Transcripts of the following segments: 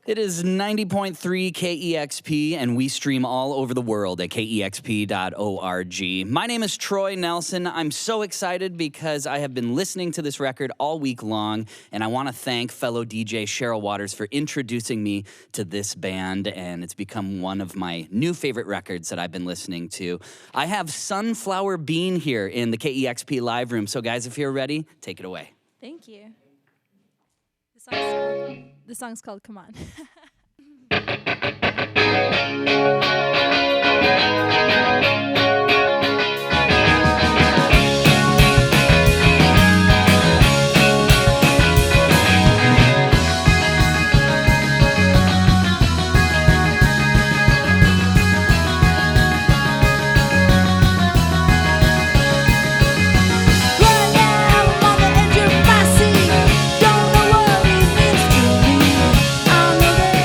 It is 90.3 KEXP, and we stream all over the world at KEXP.org. My name is Troy Nelson. I'm so excited because I have been listening to this record all week long, and I want to thank fellow DJ Cheryl Waters for introducing me to this band, and it's become one of my new favorite records that I've been listening to. I have Sunflower Bean here in the KEXP live room, so guys, if you're ready, take it away. Thank you. The song's called Come On. Don't know what it means to me. I know that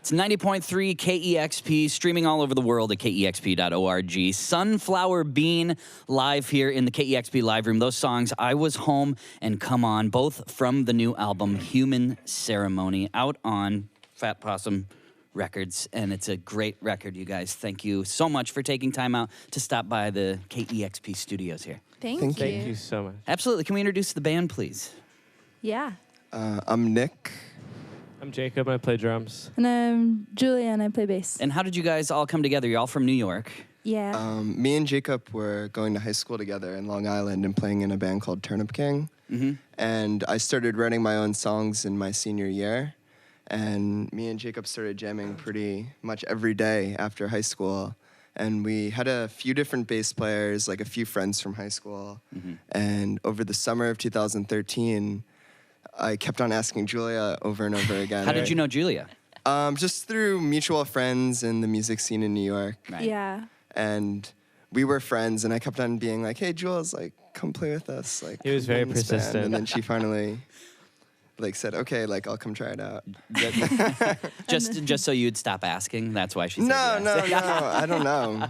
It's 90.3 KEXP, streaming all over the world at KEXP.org. Sunflower Bean live here in the KEXP live room. Those songs, I Was Home and Come On, both from the new album, Human Ceremony, out on Fat Possum Records. And it's a great record, you guys. Thank you so much for taking time out to stop by the KEXP studios here. Thank you. Thank you so much. Absolutely. Can we introduce the band, please? Yeah. I'm Nick. I'm Jacob. I play drums. And I'm Julia, and I play bass. And how did you guys all come together? You're all from New York. Yeah. Me and Jacob were going to high school together in Long Island and playing in a band called Turnip King. Mm-hmm. And I started writing my own songs in my senior year. And me and Jacob started jamming pretty much every day after high school. And we had a few different bass players, like a few friends from high school. Mm-hmm. And over the summer of 2013, I kept on asking Julia over and over again. How did you know Julia? Just through mutual friends in the music scene in New York. Right. Yeah. And we were friends, and I kept on being like, "Hey, Jules, like, come play with us." Like, He was come very in this band. persistent. And then she finally, like, said, "Okay, like, I'll come try it out." Just so you'd stop asking. That's why she said No, yes. no, I don't know.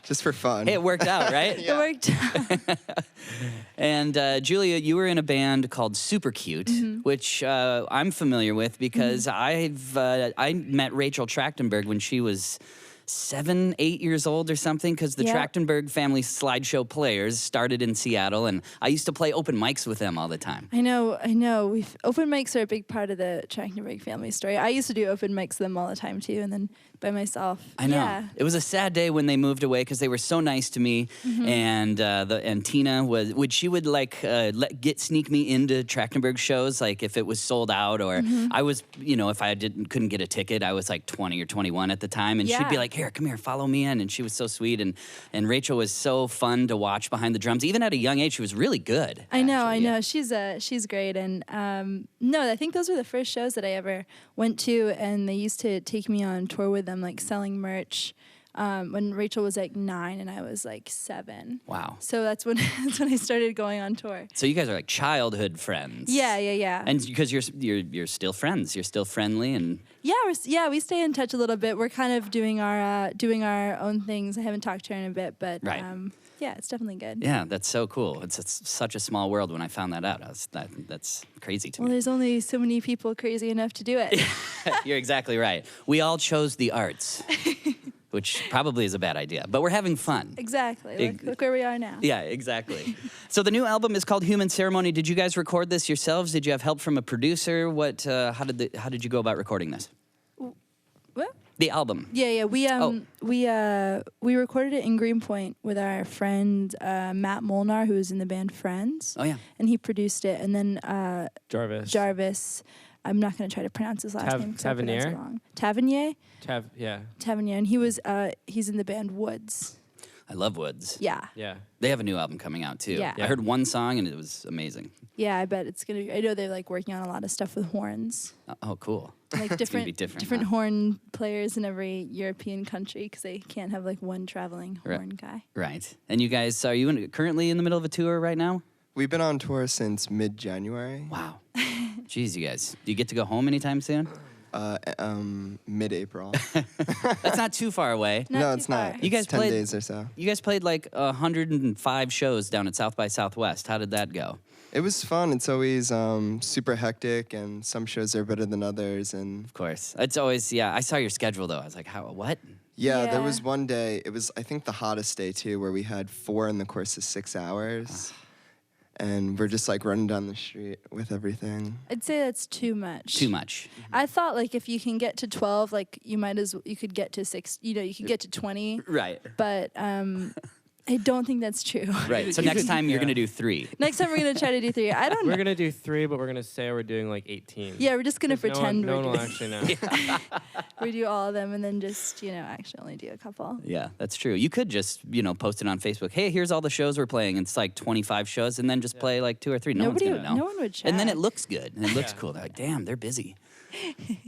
Just for fun. Hey, it worked out, right? It worked out. And Julia, you were in a band called Super Cute, which I'm familiar with because I met Rachel Trachtenberg when she was 7, 8 years old or something, because the Yeah. Trachtenberg family slideshow players started in Seattle, and I used to play open mics with them all the time. I know. Open mics are a big part of the Trachtenberg family story. I used to do open mics with them all the time, too, and then by myself. I know. Yeah. It was a sad day when they moved away because they were so nice to me. And Tina would like sneak me into Trachtenberg shows, like if it was sold out, or I was, if I couldn't get a ticket, I was like 20 or 21 at the time, and she'd be Yeah. like, "Here, come here, follow me in." And she was so sweet, and Rachel was so fun to watch behind the drums. Even at a young age, she was really good. I know. actually. She's great, and no, I think those were the first shows that I ever went to, and they used to take me on tour with them, like selling merch. When Rachel was like 9 and I was like 7. Wow. So that's when I started going on tour. So you guys are like childhood friends. Yeah. And because you're still friends, you're still friendly, and Yeah, we stay in touch a little bit. We're kind of doing our own things. I haven't talked to her in a bit, but Right. yeah, it's definitely good. yeah, that's so cool. It's such a small world. When I found that out, that's crazy to Well, me. there's only so many people crazy enough to do it. You're exactly right. We all chose the arts, which probably is a bad idea, but we're having fun. Exactly. Look where we are now. Yeah, exactly. So the new album is called Human Ceremony. Did you guys record this yourselves? Did you have help from a producer? What? How did you go about recording this? What? The album. Yeah. We recorded it in Greenpoint with our friend Matt Molnar, who was in the band Friends. Oh yeah. And he produced it. And then Jarvis. I'm not going to try to pronounce his last name because I pronounce it Tavernier? wrong. Tavernier? Yeah. Tavernier. And he's in the band Woods. I love Woods. Yeah. Yeah. They have a new album coming out too. Yeah. I heard one song and it was amazing. Yeah, I bet it's going to be. I know they're like working on a lot of stuff with horns. Oh, cool. Like It's gonna be different different, huh? horn players in every European country because they can't have like one traveling Right. horn guy. Right. And you guys, are you currently in the middle of a tour right now? We've been on tour since mid-January. Wow. Jeez, you guys. Do you get to go home anytime soon? Mid-April. That's not too far away. Not No, too it's not. far. You guys It's 10 played- days or so. You guys played like 105 shows down at South by Southwest. How did that go? It was fun. It's always super hectic, and some shows are better than others. And Of course. It's always, yeah. I saw your schedule though. I was like, what? yeah, there Yeah. was one day, it was, I think, the hottest day, too, where we had 4 in the course of 6 hours. And we're just, like, running down the street with everything. I'd say that's too much. Too much. I thought like if you can get to 12, like you could get to 6. You could get to 20, Right. but I don't think that's true. Right. So next time you're going to do 3. Next time we're gonna try to do 3. I don't We're know. gonna do 3, but we're gonna say we're doing like 18. Yeah, we're just gonna 'Cause pretend no one we're will doing. actually know. We do all of them and then just actually only do a couple. Yeah, that's true. You could just, post it on Facebook. Hey, here's all the shows we're playing. It's like 25 shows, and then just play like 2 or 3. No one's going to know. No one would check. And then it looks good, and it looks cool. They're like, damn, they're busy.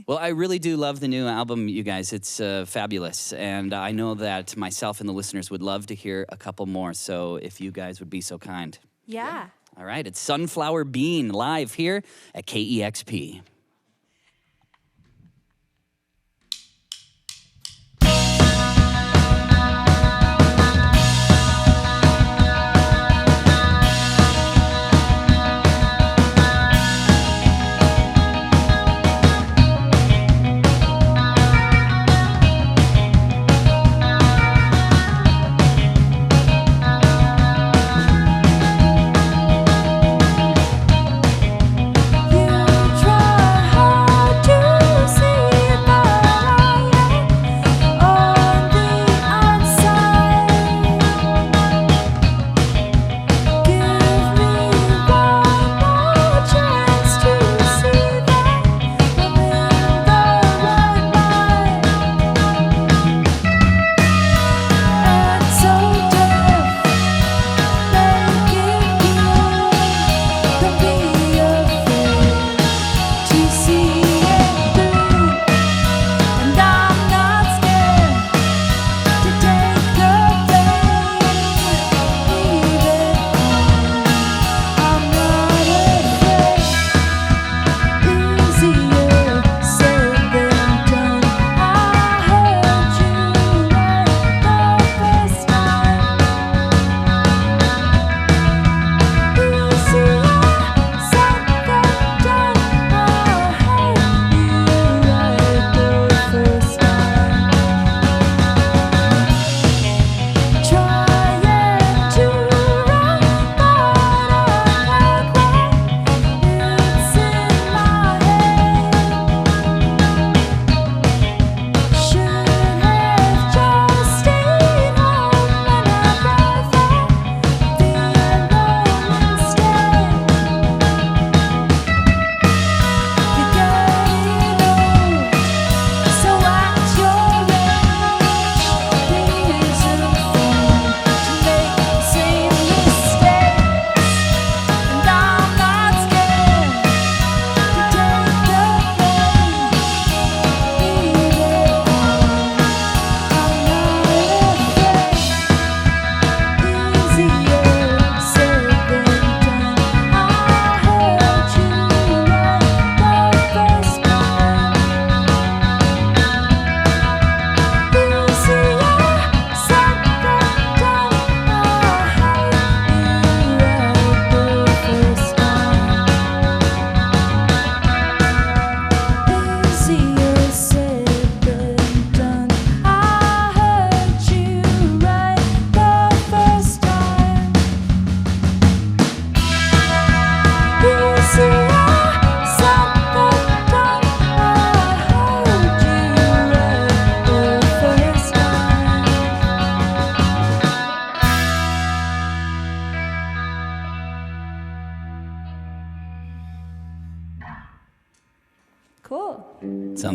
Well, I really do love the new album, you guys. It's fabulous. And I know that myself and the listeners would love to hear a couple more. So if you guys would be so kind. Yeah. All right, it's Sunflower Bean live here at KEXP.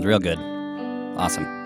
Sounds real good. Awesome.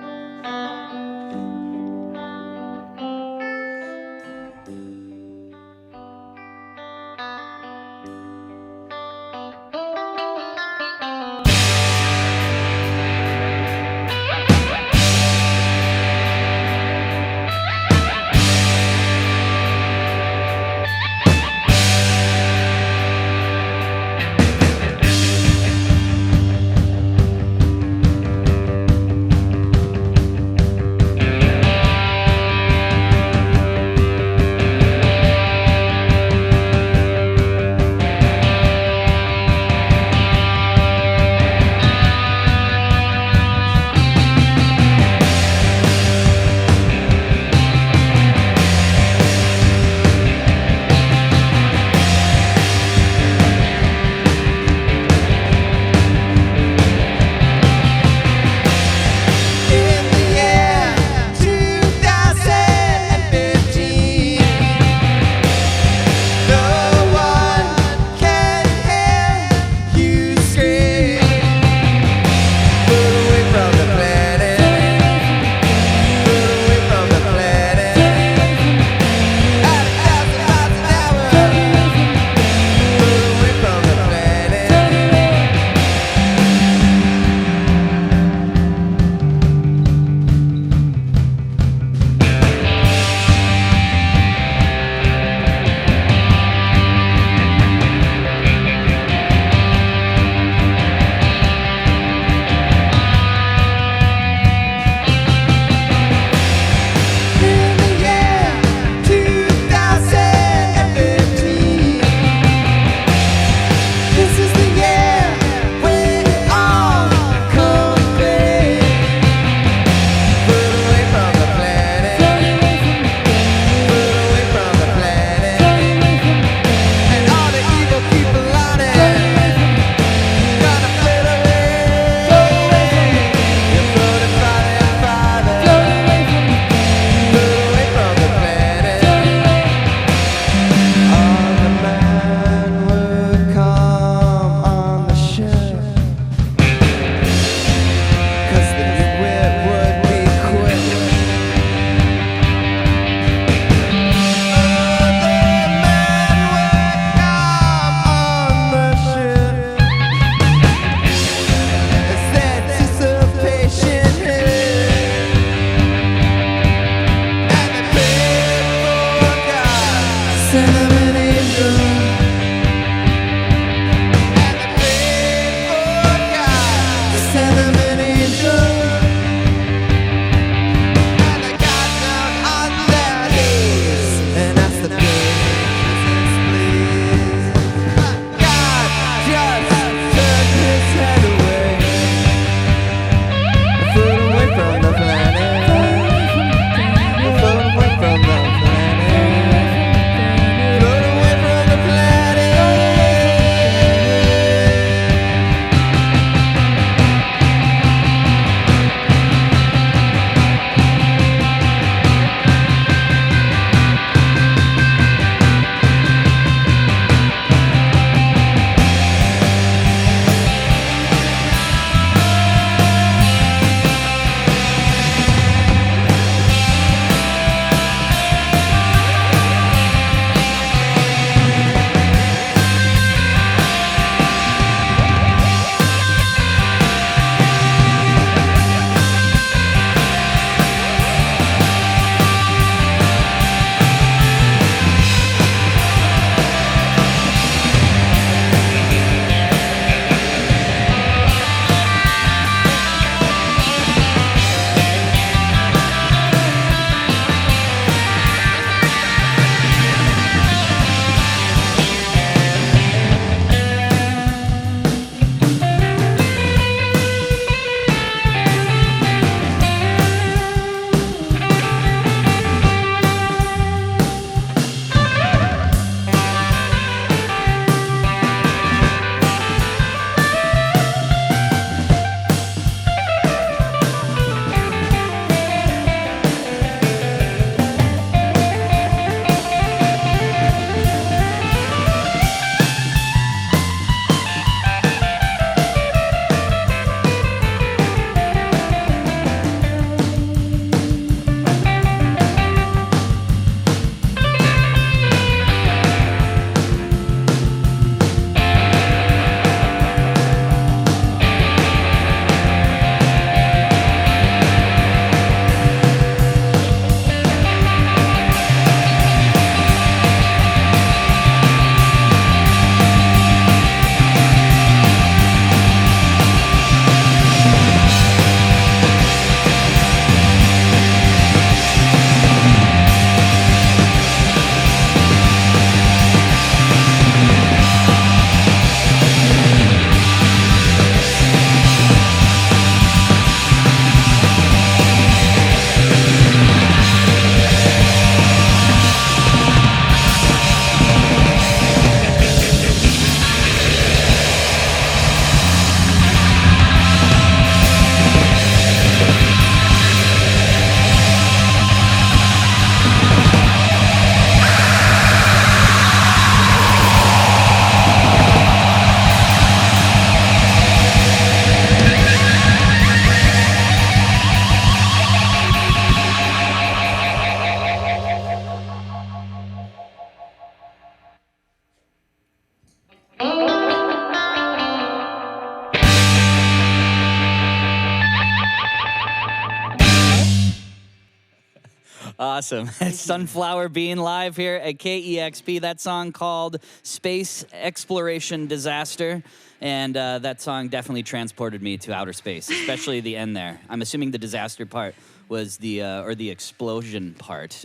Awesome. Sunflower Bean live here at KEXP. That song called Space Exploration Disaster. And that song definitely transported me to outer space, especially the end there. I'm assuming the disaster part was or the explosion part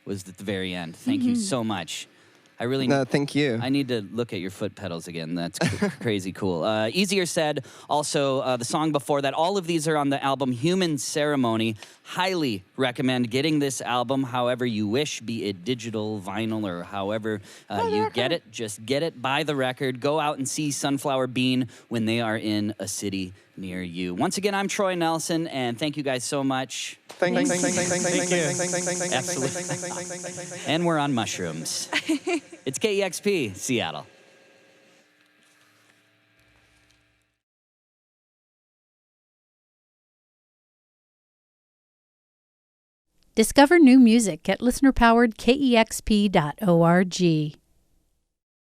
was at the very end. Thank you so much. No, thank you. I need to look at your foot pedals again. That's crazy cool. Easier Said, also the song before that. All of these are on the album Human Ceremony. Highly recommend getting this album however you wish, be it digital, vinyl, or however you get it. Just get it, buy the record, go out and see Sunflower Bean when they are in a city near you. Once again, I'm Troy Nelson, and thank you guys so much. Thank you. Absolutely. And we're on mushrooms. It's KEXP, Seattle. Discover new music at listener-powered KEXP.org.